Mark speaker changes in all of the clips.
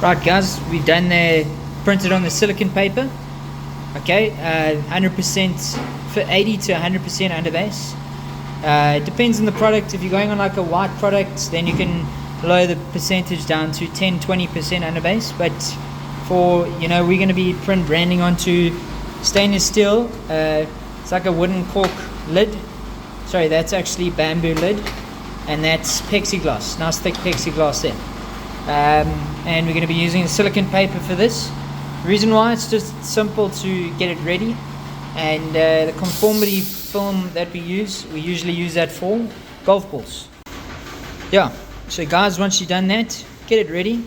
Speaker 1: Right guys, we've done the printed on the silicon paper. Okay, 100% for 80 to 100% underbase. It depends on the product. If you're going on like a white product, then you can lower the percentage down to 10-20% underbase. But for, you know, we're going to be print branding onto stainless steel. It's like a wooden cork lid. Sorry, that's actually bamboo lid, and that's plexiglass, nice thick plexiglass there. And we're going to be using the silicon paper for this. The reason why, it's just simple to get it ready, and the conformity film that we usually use that for golf balls. Yeah, so guys, once you've done that, get it ready.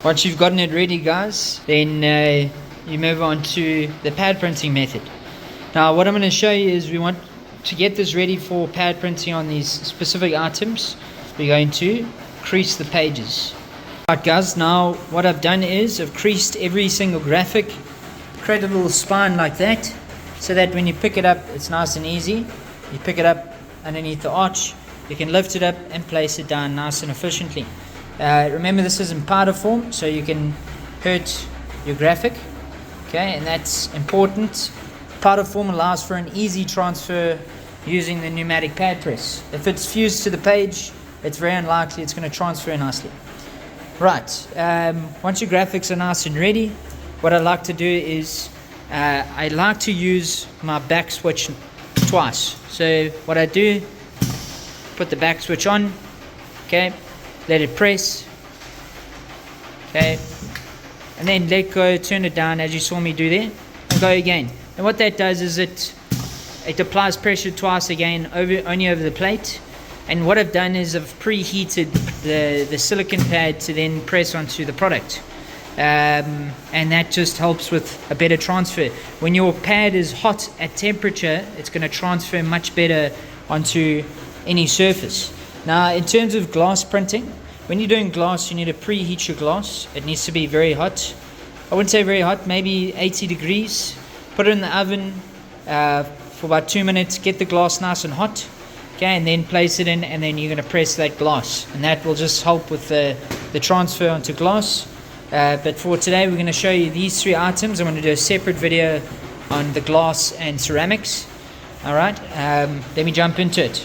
Speaker 1: Once you've gotten it ready guys, then you move on to the pad printing method. Now what I'm going to show you is, we want to get this ready for pad printing on these specific items. We're going to crease the pages. Alright guys, now what I've done is I've creased every single graphic, created a little spine like that, so that when you pick it up, it's nice and easy. You pick it up underneath the arch, you can lift it up and place it down nice and efficiently. Remember, this is in powder form, so you can hurt your graphic. Okay, and that's important. Powder form allows for an easy transfer using the pneumatic pad press. If it's fused to the page, it's very unlikely it's going to transfer nicely. Right, once your graphics are nice and ready, what I like to do is I like to use my back switch twice. So what I do, put the back switch on, okay, let it press, okay, and then let go, turn it down as you saw me do there, and go again. And what that does is it applies pressure twice again, only over the plate. And what I've done is I've preheated the silicon pad to then press onto the product, and that just helps with a better transfer. When your pad is hot at temperature, it's going to transfer much better onto any surface. Now in terms of glass printing, when you're doing glass, you need to preheat your glass. It needs to be very hot. I wouldn't say very hot, maybe 80 degrees. Put it in the oven for about 2 minutes, get the glass nice and hot. Okay, and then place it in, and then you're going to press that glass, and that will just help with the transfer onto glass. But for today, we're going to show you these three items. I'm going to do a separate video on the glass and ceramics. Alright, let me jump into it.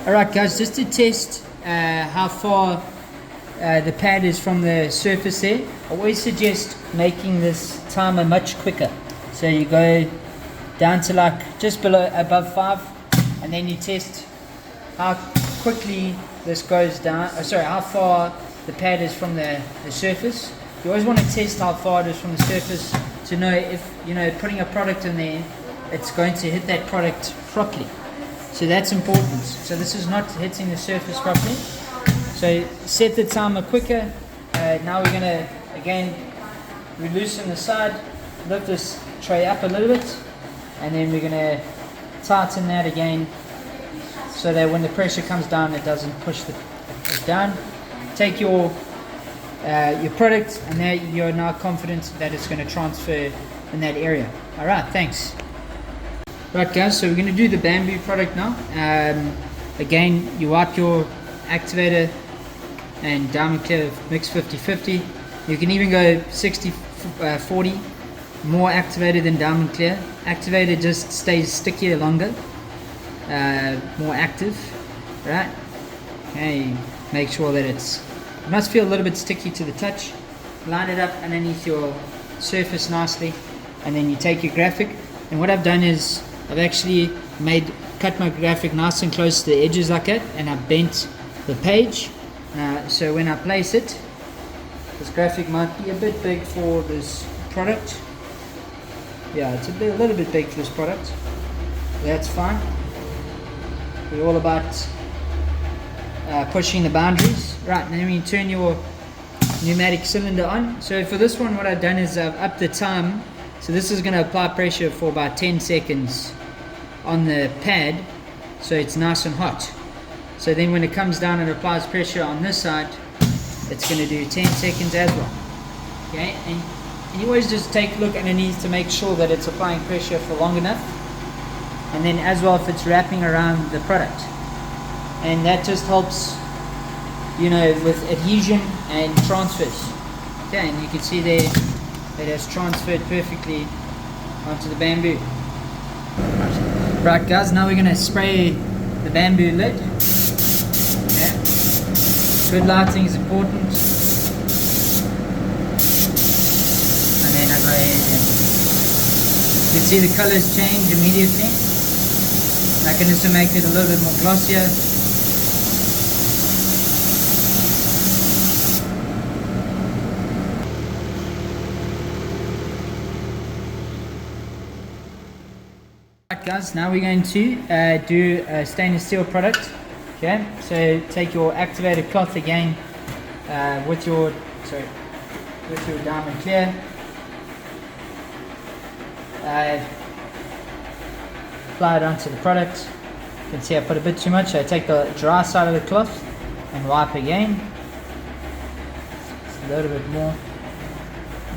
Speaker 1: Alright guys, just to test how far the pad is from the surface there, I always suggest making this timer much quicker. So you go down to like just above 5, and then you test how quickly this goes down, how far the pad is from the surface. You always want to test how far it is from the surface to know if, you know, putting a product in there, it's going to hit that product properly. So that's important. So this is not hitting the surface properly. So set the timer quicker. Now we're going to, again, loosen the side, lift this tray up a little bit, and then we're going to tighten that again, so that when the pressure comes down, it doesn't push it down. Take your product, and now you're now confident that it's going to transfer in that area. Alright, thanks. Right guys, so we're going to do the bamboo product now. Again, you wipe your activator and diamond clear mix 50-50. You can even go 60-40, more activated than diamond clear. Activator just stays stickier longer, more active, right? Okay, make sure that it must feel a little bit sticky to the touch. Line it up underneath your surface nicely, and then you take your graphic. And what I've done is I've actually cut my graphic nice and close to the edges like that, and I've bent the page. So when I place it, this graphic might be a bit big for this product. Yeah, it's a little bit big for this product. That's fine. We're all about pushing the boundaries. Right, and then when you turn your pneumatic cylinder on. So for this one, what I've done is I've upped the time. So this is going to apply pressure for about 10 seconds on the pad, so it's nice and hot. So then when it comes down and applies pressure on this side, it's going to do 10 seconds as well. Okay, and you always just take a look underneath to make sure that it's applying pressure for long enough, and then as well if it's wrapping around the product. And that just helps, you know, with adhesion and transfers. Okay, and you can see there it has transferred perfectly onto the bamboo. Right guys, now we're going to spray the bamboo lid. Okay. Good lighting is important. And then I go ahead and you can see the colors change immediately. I can also make it a little bit more glossier. Right guys, now we're going to do a stainless steel product. Okay, so take your activated cloth again with your diamond clear. Apply it onto the product. You can see I put a bit too much. I take the dry side of the cloth and wipe again. Just a little bit more.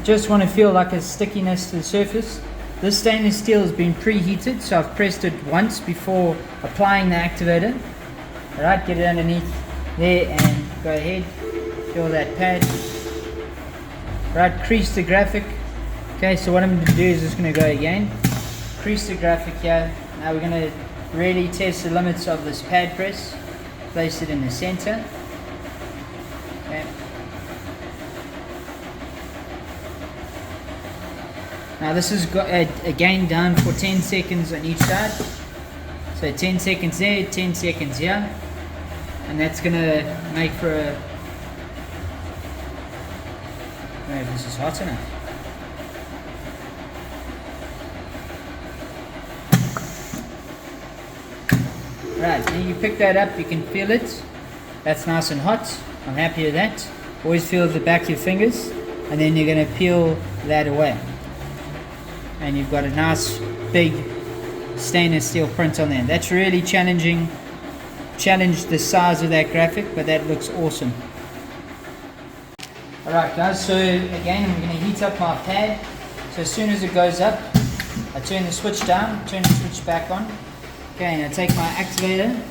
Speaker 1: Just want to feel like a stickiness to the surface. This stainless steel has been preheated, so I've pressed it once before applying the activator. Alright, get it underneath there and go ahead, fill that pad. Right, crease the graphic. Okay, so what I'm going to do is just going to go again, crease the graphic here. Now we're going to really test the limits of this pad press. Place it in the center. Okay. Now this is again done for 10 seconds on each side. So 10 seconds there, 10 seconds here. And that's going to make for a... I don't know if this is hot enough. Right, when you pick that up, you can feel it. That's nice and hot. I'm happy with that. Always feel the back of your fingers. And then you're going to peel that away. And you've got a nice big stainless steel print on there. That's really challenged the size of that graphic, but that looks awesome. Alright guys, so again I'm going to heat up my pad. So as soon as it goes up, I turn the switch down, turn the switch back on. Okay, and I take my activator.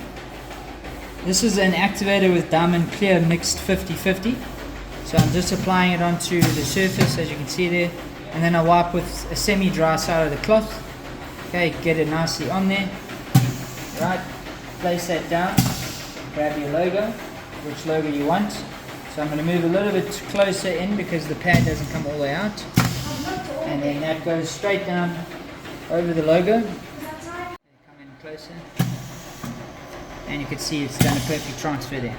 Speaker 1: This is an activator with diamond clear mixed 50-50. So I'm just applying it onto the surface, as you can see there. And then I wipe with a semi-dry side of the cloth. Okay, get it nicely on there. Right, place that down. Grab your logo, which logo you want. So I'm going to move a little bit closer in because the pad doesn't come all the way out. And then that goes straight down over the logo. Come in closer. And you can see it's done a perfect transfer there.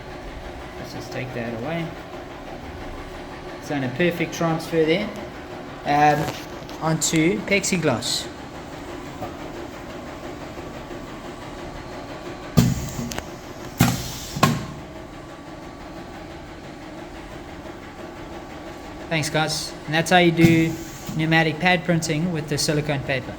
Speaker 1: Let's just take that away. It's done a perfect transfer there. Onto plexiglass. Thanks guys, and that's how you do pneumatic pad printing with the silicone paper.